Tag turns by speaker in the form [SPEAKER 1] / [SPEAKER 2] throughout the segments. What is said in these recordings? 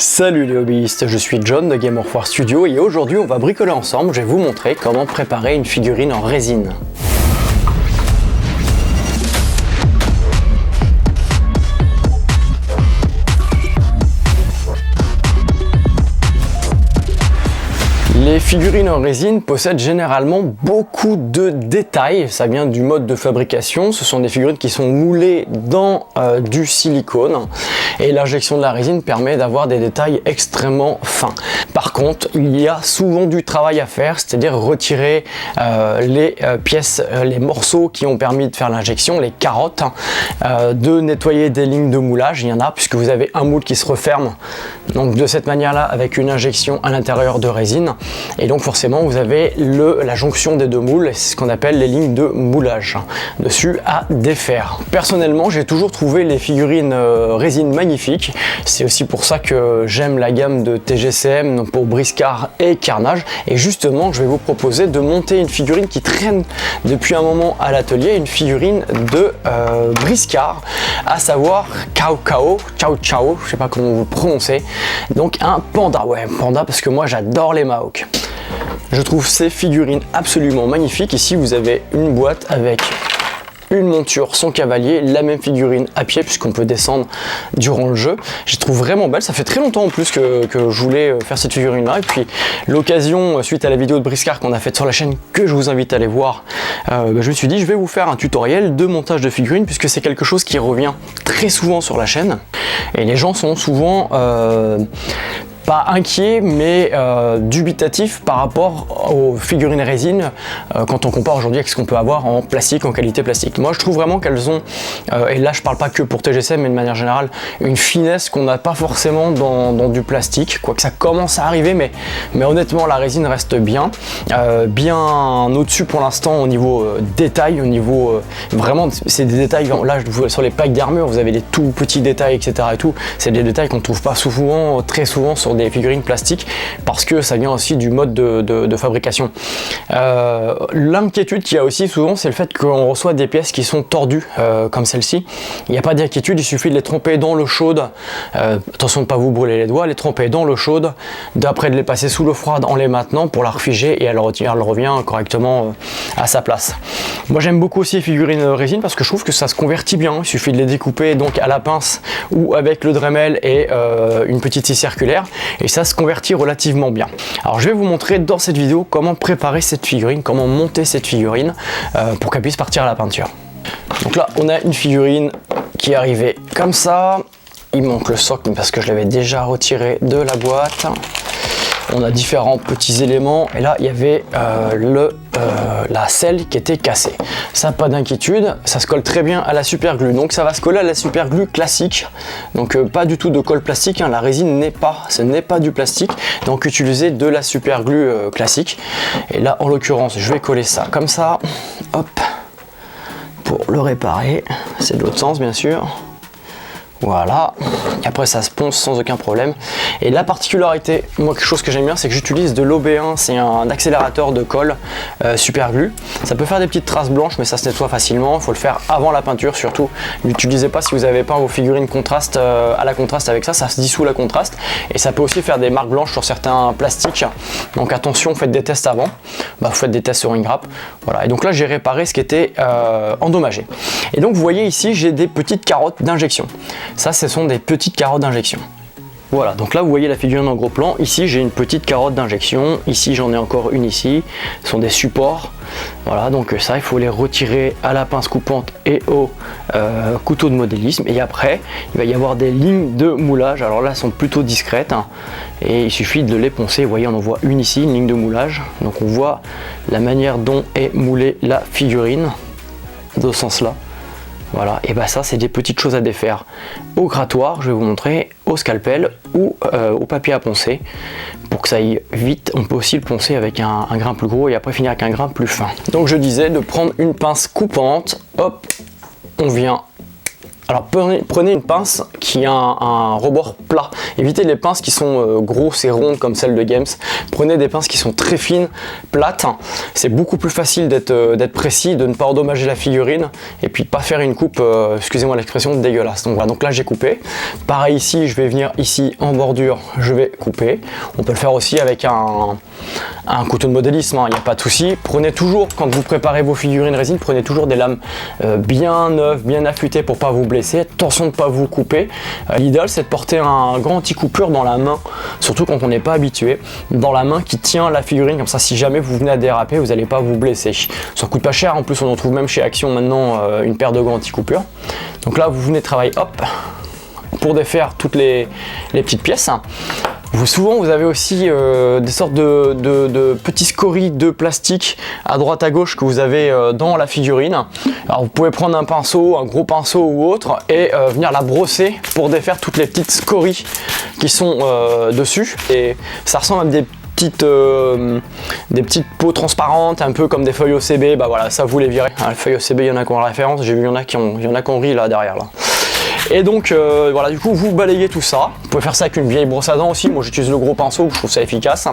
[SPEAKER 1] Salut les hobbyistes, je suis John de Game of War Studio et aujourd'hui on va bricoler ensemble, je vais vous montrer comment préparer une figurine en résine. Les figurines en résine possèdent généralement beaucoup de détails, ça vient du mode de fabrication, ce sont des figurines qui sont moulées dans du silicone et l'injection de la résine permet d'avoir des détails extrêmement fins. Par contre, il y a souvent du travail à faire, c'est-à-dire retirer les pièces, les morceaux qui ont permis de faire l'injection, les carottes, de nettoyer des lignes de moulage, il y en a puisque vous avez un moule qui se referme donc de cette manière-là avec une injection à l'intérieur de résine. Et donc forcément vous avez la jonction des deux moules, c'est ce qu'on appelle les lignes de moulage dessus à défaire. Personnellement j'ai toujours trouvé les figurines résine magnifiques, c'est aussi pour ça que j'aime la gamme de TGCM pour Briscard et Carnage, et justement je vais vous proposer de monter une figurine qui traîne depuis un moment à l'atelier, une figurine de Briscard, à savoir Cao Cao, je sais pas comment vous le prononcez, donc un panda, ouais panda parce que moi j'adore les Maoks. Je trouve ces figurines absolument magnifiques. Ici vous avez une boîte avec une monture, son cavalier, la même figurine à pied puisqu'on peut descendre durant le jeu. Je les trouve vraiment belle, ça fait très longtemps en plus que je voulais faire cette figurine là, et puis l'occasion suite à la vidéo de Briscard qu'on a faite sur la chaîne que je vous invite à aller voir, je me suis dit je vais vous faire un tutoriel de montage de figurines puisque c'est quelque chose qui revient très souvent sur la chaîne et les gens sont souvent pas inquiet mais dubitatif par rapport aux figurines résine quand on compare aujourd'hui avec ce qu'on peut avoir en plastique, en qualité plastique. Moi je trouve vraiment qu'elles ont, et là je parle pas que pour TGCM mais de manière générale, une finesse qu'on n'a pas forcément dans du plastique, quoique ça commence à arriver, mais honnêtement la résine reste bien au-dessus pour l'instant au niveau détail, au niveau vraiment c'est des détails, là sur les packs d'armure vous avez des tout petits détails etc et tout, c'est des détails qu'on ne trouve pas souvent, très souvent sur des figurines plastiques parce que ça vient aussi du mode de fabrication. L'inquiétude qu'il y a aussi souvent c'est le fait qu'on reçoit des pièces qui sont tordues comme celle-ci. Il n'y a pas d'inquiétude, il suffit de les tremper dans l'eau chaude, attention de ne pas vous brûler les doigts, les tremper dans l'eau chaude, d'après de les passer sous l'eau froide en les maintenant pour la refiger et elle revient correctement à sa place. Moi j'aime beaucoup aussi les figurines résine parce que je trouve que ça se convertit bien, il suffit de les découper donc à la pince ou avec le Dremel et une petite scie circulaire et ça se convertit relativement bien. Alors je vais vous montrer dans cette vidéo comment préparer cette figurine, comment monter cette figurine pour qu'elle puisse partir à la peinture. Donc là on a une figurine qui est arrivée comme ça, il manque le socle parce que je l'avais déjà retiré de la boîte. On a différents petits éléments et là il y avait la selle qui était cassée. Ça pas d'inquiétude, ça se colle très bien à la super glue, donc ça va se coller à la super glue classique, donc pas du tout de colle plastique, hein. La résine ce n'est pas du plastique, donc utilisez de la super glue classique. Et là en l'occurrence je vais coller ça comme ça, hop, pour le réparer, c'est de l'autre sens bien sûr. Voilà, et après ça se ponce sans aucun problème. Et la particularité, moi quelque chose que j'aime bien, c'est que j'utilise de l'OB1, c'est un accélérateur de colle super glue. Ça peut faire des petites traces blanches mais ça se nettoie facilement, il faut le faire avant la peinture surtout. N'utilisez pas si vous avez peint vos figurines contraste à la contraste avec ça, ça se dissout la contraste. Et ça peut aussi faire des marques blanches sur certains plastiques, donc attention, faites des tests avant, vous faites des tests sur une grappe. Voilà, et donc là j'ai réparé ce qui était endommagé. Et donc vous voyez ici j'ai des petites carottes d'injection. Ça, ce sont des petites carottes d'injection. Voilà, donc là vous voyez la figurine en gros plan. Ici j'ai une petite carotte d'injection. Ici j'en ai encore une ici. Ce sont des supports. Voilà, donc ça il faut les retirer à la pince coupante et au couteau de modélisme. Et après il va y avoir des lignes de moulage. Alors là elles sont plutôt discrètes hein, et il suffit de les poncer. Vous voyez on en voit une ici, une ligne de moulage. Donc on voit la manière dont est moulée la figurine dans ce sens là. Voilà, et ça c'est des petites choses à défaire au grattoir, je vais vous montrer, au scalpel ou au papier à poncer. Pour que ça aille vite, on peut aussi le poncer avec un grain plus gros et après finir avec un grain plus fin. Donc je disais de prendre une pince coupante, hop, on vient Alors prenez une pince qui a un rebord plat. Évitez les pinces qui sont grosses et rondes comme celle de Games. Prenez des pinces qui sont très fines, plates. C'est beaucoup plus facile d'être précis, de ne pas endommager la figurine et puis de pas faire une coupe, excusez-moi l'expression, dégueulasse. Donc voilà, donc là j'ai coupé. Pareil ici, je vais venir ici en bordure, je vais couper. On peut le faire aussi avec un couteau de modélisme, il n'y a pas de souci. Prenez toujours, quand vous préparez vos figurines résine, prenez toujours des lames bien neuves, bien affûtées pour pas vous blesser. Attention de ne pas vous couper. L'idéal c'est de porter un grand anti-coupure dans la main, surtout quand on n'est pas habitué, dans la main qui tient la figurine, comme ça si jamais vous venez à déraper, vous n'allez pas vous blesser. Ça coûte pas cher, en plus on en trouve même chez Action maintenant une paire de gants anti-coupure. Donc là vous venez travailler, hop, pour défaire toutes les petites pièces. Souvent vous avez aussi des sortes de petits scories de plastique à droite à gauche que vous avez dans la figurine. Alors vous pouvez prendre un pinceau, un gros pinceau ou autre et venir la brosser pour défaire toutes les petites scories qui sont dessus. Et ça ressemble à des petites peaux transparentes, un peu comme des feuilles OCB. Bah voilà, ça vous les virez. Les feuilles OCB, il y en a qui ont la référence, j'ai vu il y en a qui ont ri là derrière là. Et donc voilà, du coup vous balayez tout ça. Vous pouvez faire ça avec une vieille brosse à dents aussi. Moi j'utilise le gros pinceau, je trouve ça efficace,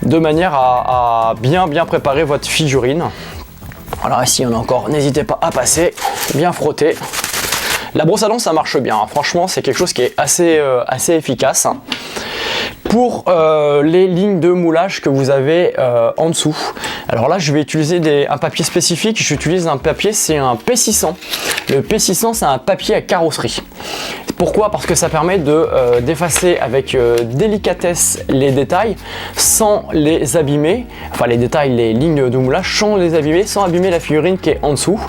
[SPEAKER 1] de manière à bien préparer votre figurine. Alors ici on a encore, n'hésitez pas à passer, bien frotter. La brosse à dents ça marche bien, franchement c'est quelque chose qui est assez efficace. Pour les lignes de moulage que vous avez en dessous, alors là je vais utiliser un papier spécifique. J'utilise un papier, c'est un P600. Le P600 c'est un papier à carrosserie. Pourquoi? Parce que ça permet d'effacer avec délicatesse les détails sans les abîmer, enfin les détails, les lignes de moulage sans les abîmer, sans abîmer la figurine qui est en dessous.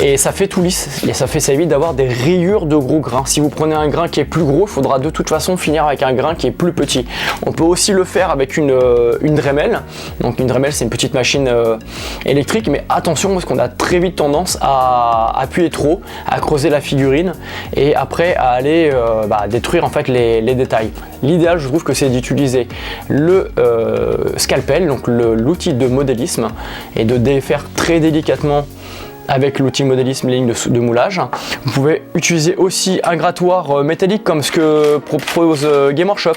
[SPEAKER 1] Et ça fait tout lisse, et ça évite d'avoir des rayures de gros grains. Si vous prenez un grain qui est plus gros, il faudra de toute façon finir avec un grain qui est plus petit. On peut aussi le faire avec une Dremel. Donc une Dremel c'est une petite machine électrique, mais attention parce qu'on a très vite tendance à appuyer trop, à creuser la figurine et après à aller détruire en fait les détails. L'idéal je trouve que c'est d'utiliser le scalpel, donc l'outil de modélisme, et de défaire très délicatement avec l'outil modélisme les lignes de moulage. Vous pouvez utiliser aussi un grattoir métallique comme ce que propose Game Workshop.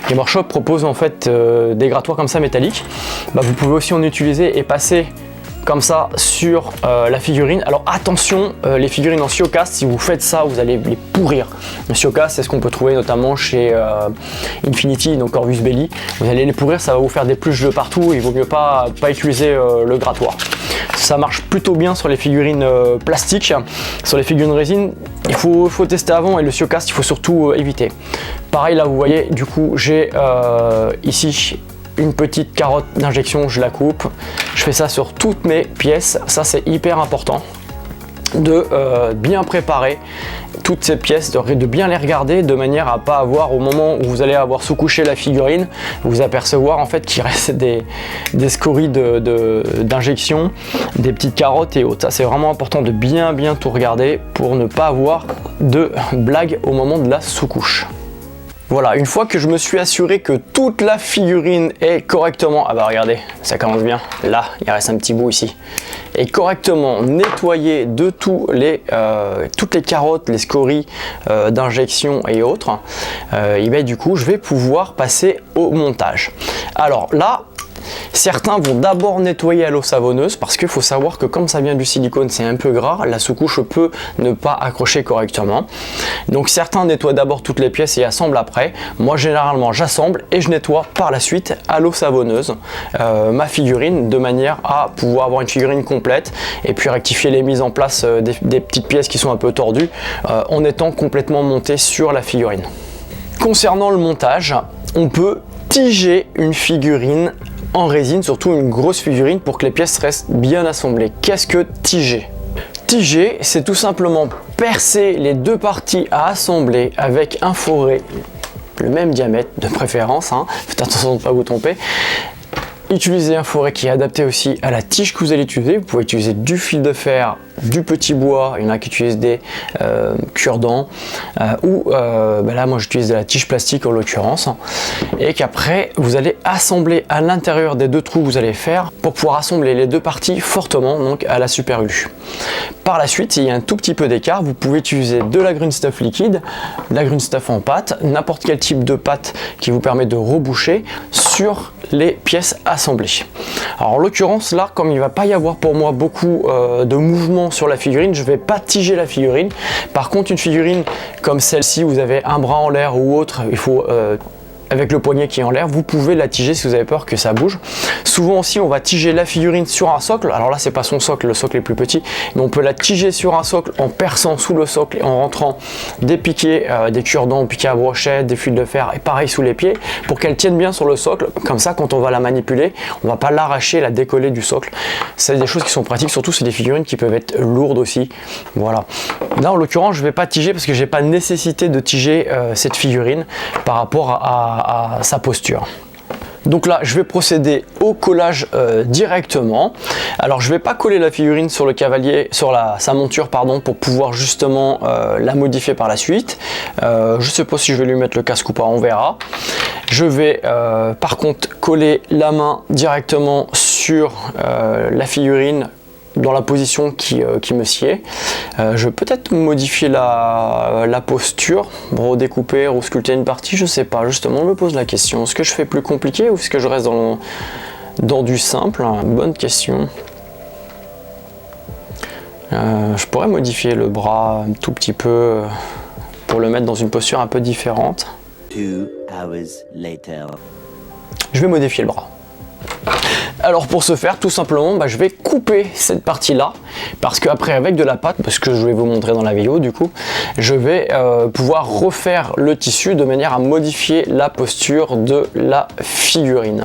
[SPEAKER 1] Game Workshop propose en fait des grattoirs comme ça métalliques. Vous pouvez aussi en utiliser et passer comme ça sur la figurine. Alors attention, les figurines en Siocast, si vous faites ça, vous allez les pourrir. Le Siocast, c'est ce qu'on peut trouver notamment chez Infinity, donc Corvus Belli. Vous allez les pourrir, ça va vous faire des pluches de partout. Il vaut mieux pas utiliser le grattoir. Ça marche plutôt bien sur les figurines plastiques. Sur les figurines résine, il faut tester avant, et le Siocast, il faut surtout éviter. Pareil, là vous voyez, du coup j'ai ici une petite carotte d'injection, je la coupe. Je fais ça sur toutes mes pièces, ça c'est hyper important de bien préparer toutes ces pièces, de bien les regarder de manière à pas avoir, au moment où vous allez avoir sous-couché la figurine, vous apercevoir en fait qu'il reste des scories d'injection, des petites carottes et autres. Ça c'est vraiment important de bien tout regarder pour ne pas avoir de blague au moment de la sous-couche. Voilà, une fois que je me suis assuré que toute la figurine est correctement, ah bah regardez, ça commence bien, là il reste un petit bout ici, est correctement nettoyée de toutes les carottes, les scories d'injection et autres, et bien du coup je vais pouvoir passer au montage. Alors là, certains vont d'abord nettoyer à l'eau savonneuse parce qu'il faut savoir que comme ça vient du silicone, c'est un peu gras, la sous-couche peut ne pas accrocher correctement. Donc certains nettoient d'abord toutes les pièces et assemblent après. Moi généralement j'assemble et je nettoie par la suite à l'eau savonneuse ma figurine de manière à pouvoir avoir une figurine complète et puis rectifier les mises en place des petites pièces qui sont un peu tordues en étant complètement montées sur la figurine. Concernant le montage, on peut tiger une figurine en résine, surtout une grosse figurine, pour que les pièces restent bien assemblées. Qu'est-ce que tiger? Tiger, c'est tout simplement percer les deux parties à assembler avec un fourré, le même diamètre de préférence, faites attention de ne pas vous tromper. Utilisez un fourré qui est adapté aussi à la tige que vous allez utiliser. Vous pouvez utiliser du fil de fer, du petit bois, il y en a qui utilisent des cure-dents, ou là moi j'utilise de la tige plastique en l'occurrence, et qu'après vous allez assembler à l'intérieur des deux trous que vous allez faire pour pouvoir assembler les deux parties fortement, donc à la super glue. Par la suite, s'il y a un tout petit peu d'écart, vous pouvez utiliser de la green stuff liquide, de la green stuff en pâte, n'importe quel type de pâte qui vous permet de reboucher sur les pièces assemblées. Alors en l'occurrence là, comme il ne va pas y avoir pour moi beaucoup de mouvement sur la figurine, je ne vais pas tiger la figurine. Par contre, une figurine comme celle-ci, vous avez un bras en l'air ou autre, il faut avec le poignet qui est en l'air, vous pouvez la tiger si vous avez peur que ça bouge. Souvent aussi, on va tiger la figurine sur un socle. Alors là, c'est pas son socle, le socle est plus petit, mais on peut la tiger sur un socle en perçant sous le socle et en rentrant des piquets, des cure-dents, piquets à brochette, des fils de fer et pareil sous les pieds pour qu'elle tienne bien sur le socle. Comme ça, quand on va la manipuler, on va pas l'arracher, la décoller du socle. C'est des choses qui sont pratiques, surtout c'est des figurines qui peuvent être lourdes aussi. Voilà. Là, en l'occurrence, je vais pas tiger parce que j'ai pas nécessité de tiger cette figurine par rapport à sa posture. Donc là, je vais procéder au collage directement. Alors, je vais pas coller la figurine sur le cavalier, sur sa monture, pardon, pour pouvoir justement la modifier par la suite. Je sais pas si je vais lui mettre le casque ou pas, on verra. Je vais par contre coller la main directement sur la figurine dans la position qui me sied. Je vais peut-être modifier la posture, redécouper, resculpter une partie, je sais pas, justement, je me pose la question. Est-ce que je fais plus compliqué ou est-ce que je reste dans du simple? Bonne question. Je pourrais modifier le bras un tout petit peu pour le mettre dans une posture un peu différente.
[SPEAKER 2] 2 hours later.
[SPEAKER 1] Je vais modifier le bras. Alors pour ce faire, tout simplement, je vais couper cette partie-là, parce qu'après avec de la pâte, parce que je vais vous montrer dans la vidéo du coup, je vais pouvoir refaire le tissu de manière à modifier la posture de la figurine.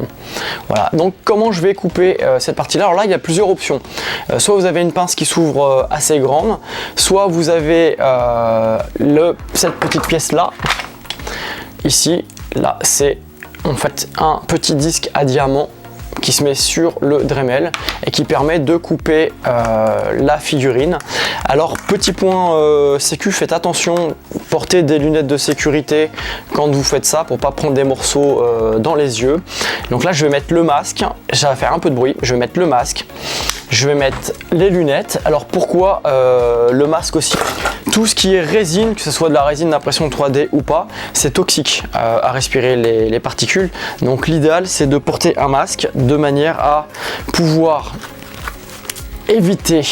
[SPEAKER 1] Voilà, donc comment je vais couper cette partie-là? Alors là, il y a plusieurs options. Soit vous avez une pince qui s'ouvre assez grande, soit vous avez cette petite pièce-là, ici, là, c'est en fait un petit disque à diamant qui se met sur le Dremel et qui permet de couper la figurine. Alors petit point sécu, faites attention, portez des lunettes de sécurité quand vous faites ça pour pas prendre des morceaux dans les yeux. Donc là je vais mettre le masque, ça va faire un peu de bruit, je vais mettre le masque, je vais mettre les lunettes. Alors pourquoi le masque aussi? Tout ce qui est résine, que ce soit de la résine d'impression 3D ou pas, c'est toxique à respirer les particules. Donc l'idéal c'est de porter un masque de manière à pouvoir éviter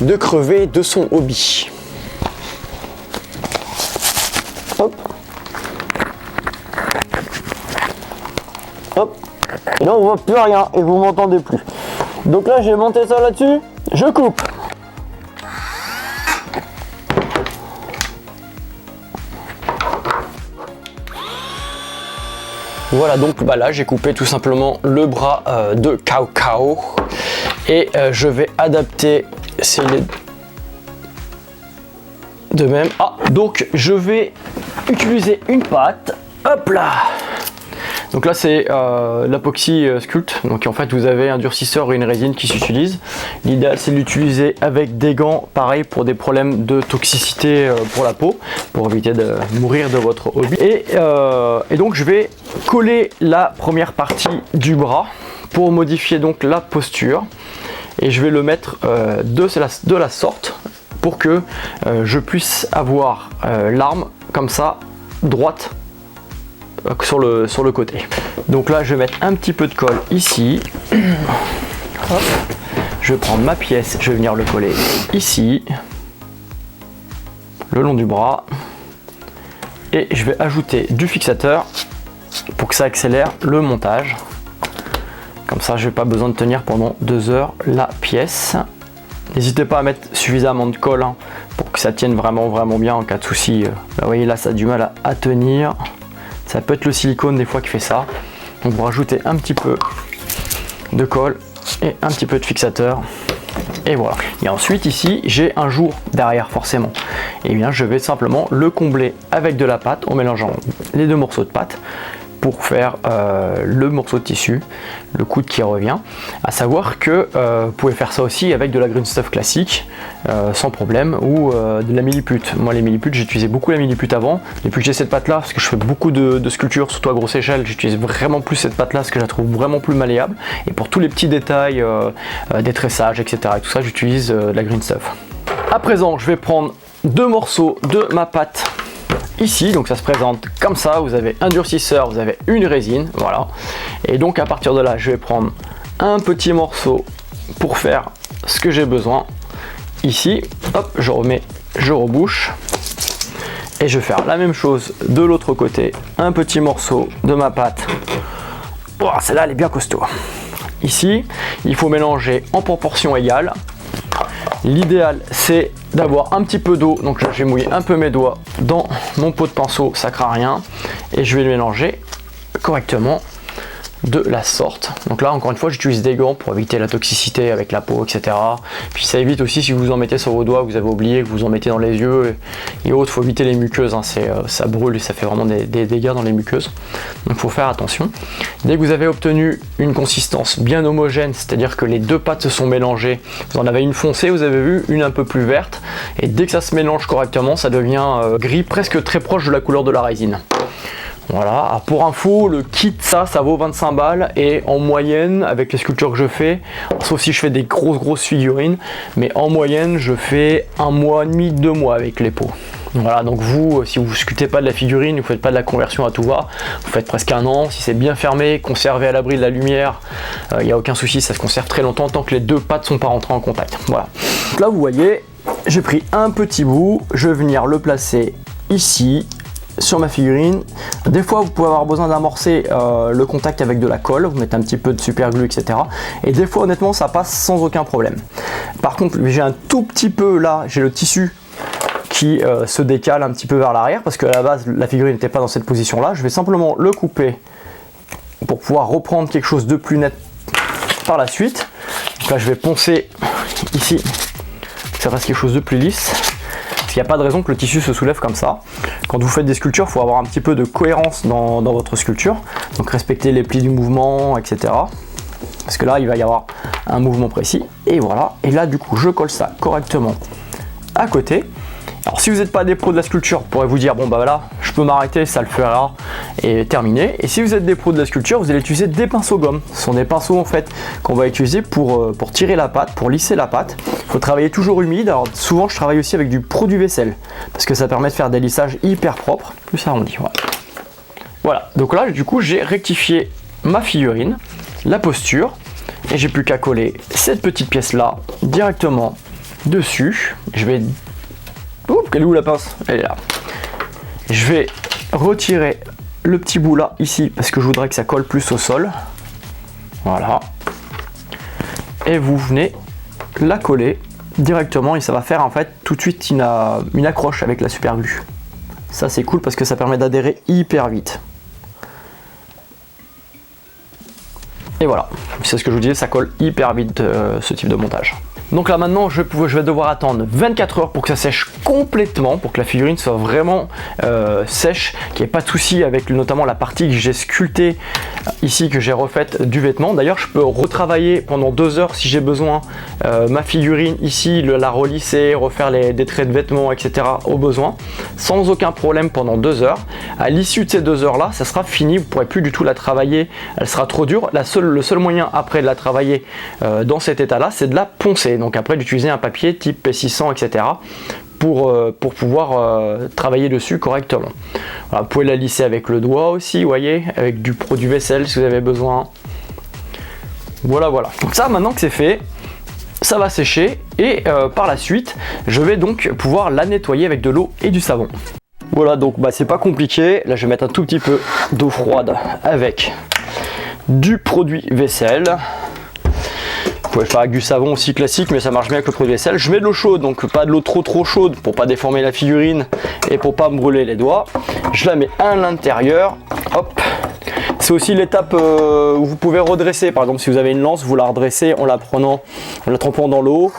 [SPEAKER 1] de crever de son hobby. Hop. Hop. Et là on voit plus rien et vous m'entendez plus. Donc là j'ai monté ça là-dessus, je coupe. Voilà, donc là j'ai coupé tout simplement le bras de Cao Cao et je vais adapter ces de même. Donc je vais utiliser une pâte, hop là. Donc là c'est l'apoxy sculpt, donc en fait vous avez un durcisseur et une résine qui s'utilisent. L'idéal c'est de l'utiliser avec des gants, pareil pour des problèmes de toxicité pour la peau, pour éviter de mourir de votre hobby. Et donc je vais coller la première partie du bras pour modifier donc la posture. Et je vais le mettre de la sorte pour que je puisse avoir l'arme comme ça, droite, sur le côté. Donc là je vais mettre un petit peu de colle ici. Hop. Je vais prendre ma pièce, je vais venir le coller ici, le long du bras, et je vais ajouter du fixateur pour que ça accélère le montage. Comme ça je n'ai pas besoin de tenir pendant 2 heures la pièce. N'hésitez pas à mettre suffisamment de colle pour que ça tienne vraiment bien en cas de souci. Là, vous voyez là ça a du mal à tenir. Ça peut être le silicone des fois qui fait ça. Donc vous rajoutez un petit peu de colle et un petit peu de fixateur. Et voilà. Et ensuite ici j'ai un jour derrière forcément. Et bien je vais simplement le combler avec de la pâte en mélangeant les 2 morceaux de pâte pour faire le morceau de tissu, le coude qui revient. À savoir que vous pouvez faire ça aussi avec de la green stuff classique sans problème, ou de la millipute. Moi les milliputes, j'utilisais beaucoup la millipute avant, depuis que j'ai cette pâte là, parce que je fais beaucoup de sculptures, surtout à grosse échelle, j'utilise vraiment plus cette pâte là parce que je la trouve vraiment plus malléable, et pour tous les petits détails, des tressages, etc. et tout ça, j'utilise de la green stuff. À présent, je vais prendre deux morceaux de ma pâte ici, donc ça se présente comme ça, vous avez un durcisseur, vous avez une résine, voilà, et donc à partir de là je vais prendre un petit morceau pour faire ce que j'ai besoin ici, hop, je remets, je rebouche, et je vais faire la même chose de l'autre côté, un petit morceau de ma pâte, oh, celle-là elle est bien costaud, ici, il faut mélanger en proportion égale. L'idéal c'est d'avoir un petit peu d'eau, donc là j'ai mouillé un peu mes doigts dans mon pot de pinceau, ça craint rien, et je vais le mélanger correctement de la sorte. Donc là encore une fois j'utilise des gants pour éviter la toxicité avec la peau, etc. Puis ça évite aussi si vous en mettez sur vos doigts, vous avez oublié, que vous en mettez dans les yeux et autres, il faut éviter les muqueuses, hein. Ça brûle et ça fait vraiment des dégâts dans les muqueuses, donc il faut faire attention. Dès que vous avez obtenu une consistance bien homogène, c'est-à-dire que les deux pâtes se sont mélangées, vous en avez une foncée, vous avez vu, une un peu plus verte, et dès que ça se mélange correctement, ça devient gris, presque très proche de la couleur de la résine. Voilà, pour info, le kit ça vaut 25 balles, et en moyenne avec les sculptures que je fais, sauf si je fais des grosses figurines, mais en moyenne je fais 1 mois et demi, 2 mois avec les pots. Voilà, donc vous, si vous sculptez pas de la figurine, vous faites pas de la conversion à tout va, vous faites presque 1 an, si c'est bien fermé, conservé à l'abri de la lumière, il n'y a aucun souci, ça se conserve très longtemps tant que les deux pâtes sont pas rentrées en contact. Voilà, donc là vous voyez, j'ai pris un petit bout, je vais venir le placer ici, sur ma figurine. Des fois vous pouvez avoir besoin d'amorcer le contact avec de la colle, vous mettez un petit peu de super glue, etc. Et des fois honnêtement ça passe sans aucun problème. Par contre j'ai un tout petit peu là, j'ai le tissu qui se décale un petit peu vers l'arrière parce qu'à la base la figurine n'était pas dans cette position là. Je vais simplement le couper pour pouvoir reprendre quelque chose de plus net par la suite. Donc là je vais poncer ici, ça reste quelque chose de plus lisse. Il n'y a pas de raison que le tissu se soulève comme ça. Quand vous faites des sculptures, il faut avoir un petit peu de cohérence dans votre sculpture. Donc respecter les plis du mouvement, etc. Parce que là, il va y avoir un mouvement précis. Et voilà. Et là, du coup, je colle ça correctement à côté. Alors si vous n'êtes pas des pros de la sculpture, vous pourrez vous dire, bon bah voilà, je peux m'arrêter, ça le fera et terminer. Et si vous êtes des pros de la sculpture, vous allez utiliser des pinceaux gomme. Ce sont des pinceaux en fait qu'on va utiliser pour tirer la pâte, pour lisser la pâte. Il faut travailler toujours humide. Alors souvent je travaille aussi avec du produit vaisselle parce que ça permet de faire des lissages hyper propres, plus arrondis. Voilà. Voilà, donc là du coup j'ai rectifié ma figurine, la posture, et j'ai plus qu'à coller cette petite pièce là directement dessus. Je vais... Oups, elle est où la pince? Elle est là. Je vais retirer le petit bout là, ici, parce que je voudrais que ça colle plus au sol. Voilà. Et vous venez la coller directement et ça va faire en fait tout de suite une accroche avec la super glue. Ça c'est cool parce que ça permet d'adhérer hyper vite. Et voilà, c'est ce que je vous disais, ça colle hyper vite ce type de montage. Donc là maintenant je vais devoir attendre 24 heures pour que ça sèche complètement, pour que la figurine soit vraiment sèche, qu'il n'y ait pas de souci avec notamment la partie que j'ai sculptée ici, que j'ai refaite du vêtement. D'ailleurs je peux retravailler pendant 2 heures si j'ai besoin ma figurine ici, la relisser, refaire des traits de vêtements, etc. au besoin, sans aucun problème pendant 2 heures. À l'issue de ces 2 heures là, ça sera fini, vous ne pourrez plus du tout la travailler, elle sera trop dure. Le seul moyen après de la travailler dans cet état là, c'est de la poncer. Donc après d'utiliser un papier type P600, etc. pour pouvoir travailler dessus correctement. Voilà, vous pouvez la lisser avec le doigt aussi, vous voyez, avec du produit vaisselle si vous avez besoin. Voilà, voilà. Donc ça, maintenant que c'est fait, ça va sécher et par la suite, je vais donc pouvoir la nettoyer avec de l'eau et du savon. Voilà, donc bah, c'est pas compliqué. Là, je vais mettre un tout petit peu d'eau froide avec du produit vaisselle. Vous pouvez le faire avec du savon aussi classique, mais ça marche bien avec le produit vaisselle. Je mets de l'eau chaude, donc pas de l'eau trop chaude pour pas déformer la figurine et pour pas me brûler les doigts. Je la mets à l'intérieur. Hop. C'est aussi l'étape où vous pouvez redresser. Par exemple, si vous avez une lance, vous la redressez en la trempant dans l'eau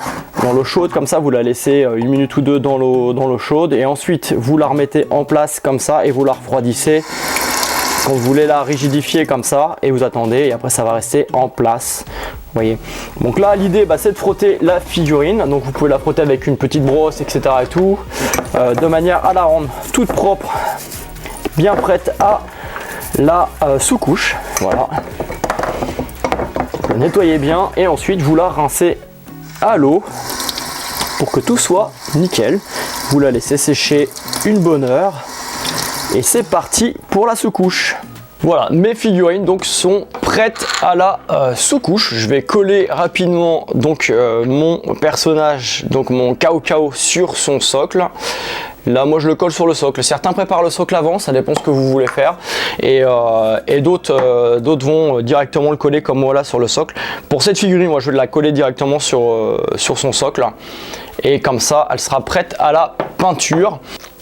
[SPEAKER 1] chaude, comme ça vous la laissez 1 minute ou 2 dans l'eau chaude, et ensuite vous la remettez en place comme ça et vous la refroidissez quand vous voulez la rigidifier comme ça, et vous attendez, et après ça va rester en place. Vous voyez. Donc là, l'idée, c'est de frotter la figurine. Donc vous pouvez la frotter avec une petite brosse, etc. et tout, de manière à la rendre toute propre, bien prête à la sous-couche. Voilà. Vous la nettoyez bien et ensuite vous la rincez à l'eau pour que tout soit nickel. Vous la laissez sécher une bonne heure et c'est parti pour la sous-couche. Voilà, mes figurines donc sont prêtes à la sous-couche. Je vais coller rapidement donc mon personnage, donc mon Cao Cao sur son socle. Là, moi, je le colle sur le socle. Certains préparent le socle avant, ça dépend ce que vous voulez faire. Et d'autres vont directement le coller comme moi là sur le socle. Pour cette figurine, moi, je vais la coller directement sur son socle. Et comme ça, elle sera prête à la peinture.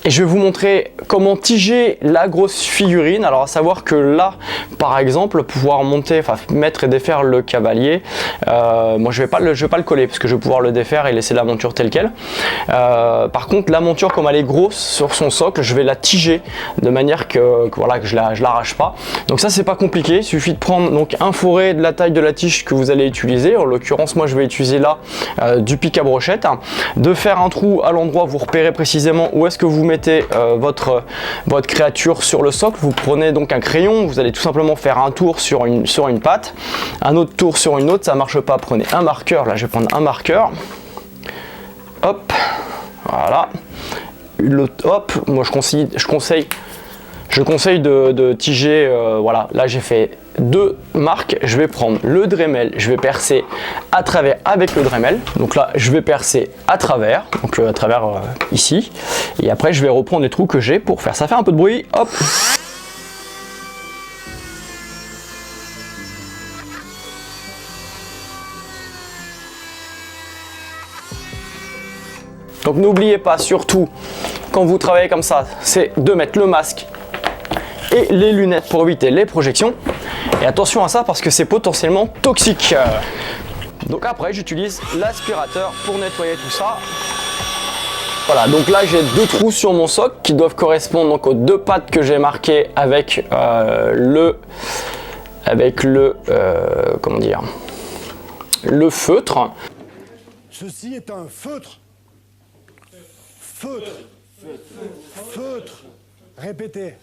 [SPEAKER 1] Et je vais vous montrer comment tiger la grosse figurine. Alors à savoir que là, par exemple, pouvoir monter, enfin mettre et défaire le cavalier, moi je vais pas le coller parce que je vais pouvoir le défaire et laisser la monture telle quelle. Par contre, la monture comme elle est grosse sur son socle, je vais la tiger de manière que voilà, que je l'arrache pas. Donc ça c'est pas compliqué, il suffit de prendre donc un fourré de la taille de la tige que vous allez utiliser. En l'occurrence, moi je vais utiliser là du pic à brochette, de faire un trou à l'endroit où vous repérez précisément où est-ce que vous mettez votre créature sur le socle. Vous prenez donc un crayon, vous allez tout simplement faire un tour sur une patte, un autre tour sur une autre, ça marche pas, prenez un marqueur, là je vais prendre un marqueur, hop, voilà, hop, moi je conseille de tiger, voilà, là j'ai fait 2 marques, je vais prendre le Dremel, je vais percer à travers avec le Dremel, donc là je vais percer à travers, donc à travers ici, et après je vais reprendre les trous que j'ai pour faire, ça fait un peu de bruit, hop. Donc n'oubliez pas surtout quand vous travaillez comme ça, c'est de mettre le masque et les lunettes pour éviter les projections. Et attention à ça parce que c'est potentiellement toxique. Donc après j'utilise l'aspirateur pour nettoyer tout ça. Voilà, donc là j'ai 2 trous sur mon socle qui doivent correspondre donc aux 2 pattes que j'ai marquées avec comment dire, le feutre.
[SPEAKER 3] Ceci est un feutre. Feutre. Feutre. Répétez.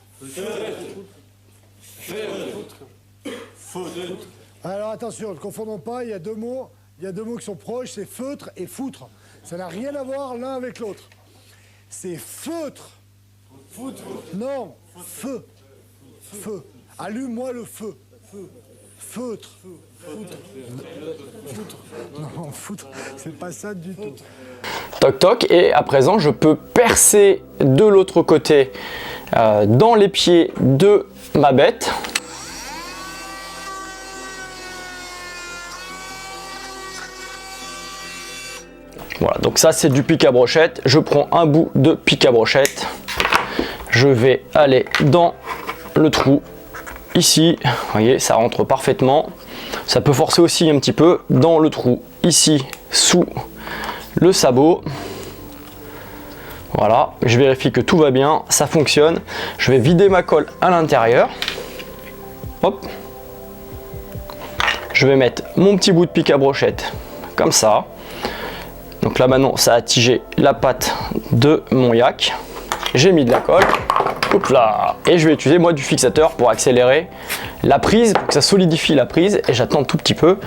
[SPEAKER 3] Alors attention, ne confondons pas, il y a 2 mots qui sont proches, c'est feutre et foutre. Ça n'a rien à voir l'un avec l'autre. C'est feutre. Foutre. Non, feu. Feu. Allume-moi le feu. Feutre. Foutre. Non, foutre, c'est pas ça du tout.
[SPEAKER 1] Toc toc, et à présent je peux percer de l'autre côté dans les pieds de ma bête. Voilà, donc ça c'est du pic à brochette. Je prends un bout de pic à brochette, je vais aller dans le trou ici, vous voyez, ça rentre parfaitement. Ça peut forcer aussi un petit peu dans le trou ici sous le sabot. Voilà, je vérifie que tout va bien, ça fonctionne. Je vais vider ma colle à l'intérieur. Hop. Je vais mettre mon petit bout de pic à brochette comme ça. Donc là maintenant ça a tigé la patte de mon yak. J'ai mis de la colle. Hop là. Et je vais utiliser moi du fixateur pour accélérer la prise, pour que ça solidifie la prise, et j'attends un tout petit peu.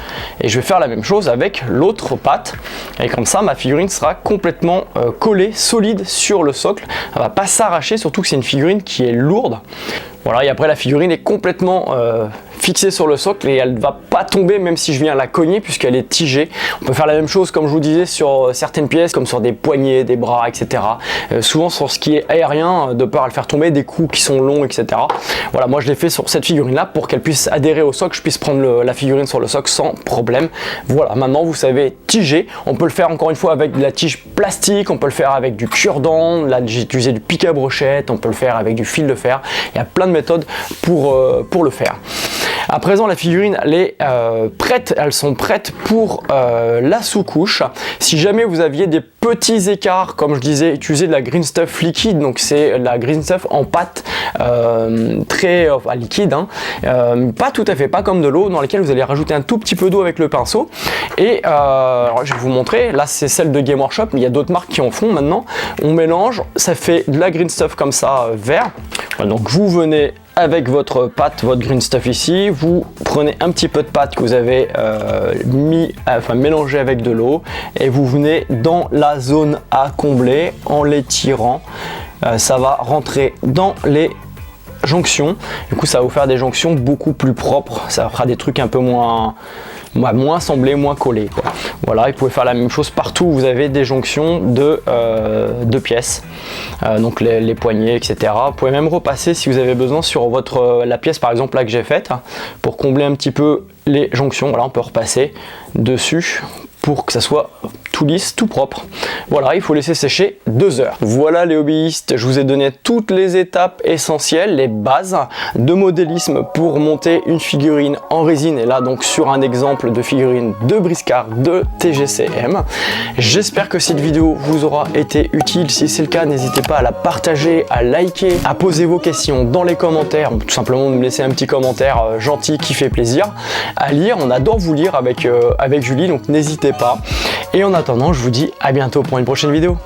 [SPEAKER 1] Et je vais faire la même chose avec l'autre patte. Et comme ça ma figurine sera complètement collée, solide sur le socle. Elle va pas s'arracher, surtout que c'est une figurine qui est lourde. Voilà, et après la figurine est complètement fixée sur le socle et elle ne va pas tomber même si je viens la cogner puisqu'elle est tigée. On peut faire la même chose comme je vous disais sur certaines pièces comme sur des poignets, des bras, etc. Souvent sur ce qui est aérien, de peur à le faire tomber, des coups qui sont longs, etc. Voilà, moi je l'ai fait sur cette figurine là pour qu'elle puisse adhérer au socle, je puisse prendre la figurine sur le socle sans problème. Voilà, maintenant vous savez tiger. On peut le faire encore une fois avec de la tige plastique, on peut le faire avec du cure-dent, là j'ai utilisé du pic à brochette, on peut le faire avec du fil de fer. Il y a plein de méthodes pour le faire. À présent, la figurine elle est prête, elles sont prêtes pour la sous-couche. Si jamais vous aviez des petits écarts, comme je disais, utilisez de la green stuff liquide, donc c'est la green stuff en pâte très liquide, hein, pas tout à fait, pas comme de l'eau, dans laquelle vous allez rajouter un tout petit peu d'eau avec le pinceau. Et alors, je vais vous montrer, là c'est celle de Game Workshop, mais il y a d'autres marques qui en font maintenant. On mélange, ça fait de la green stuff comme ça, vert. Voilà, donc vous venez avec votre pâte, votre green stuff ici, vous prenez un petit peu de pâte que vous avez mélangé avec de l'eau et vous venez dans la zone à combler en l'étirant. Ça va rentrer dans les jonctions. Du coup, ça va vous faire des jonctions beaucoup plus propres. Ça fera des trucs un peu moins semblés, moins collés, quoi. Voilà, vous pouvez faire la même chose partout où vous avez des jonctions de pièces, donc les poignées, etc. Vous pouvez même repasser si vous avez besoin sur la pièce par exemple là que j'ai faite pour combler un petit peu les jonctions. Voilà, on peut repasser dessus pour que ça soit tout lisse, tout propre. Voilà, il faut laisser sécher 2 heures. Voilà les hobbyistes, je vous ai donné toutes les étapes essentielles, les bases de modélisme pour monter une figurine en résine, et là donc sur un exemple de figurine de briscard de TGCM. J'espère que cette vidéo vous aura été utile. Si c'est le cas, n'hésitez pas à la partager, à liker, à poser vos questions dans les commentaires, tout simplement de me laisser un petit commentaire gentil qui fait plaisir à lire. On adore vous lire avec Julie, donc n'hésitez pas. Et en attendant, je vous dis à bientôt pour une prochaine vidéo.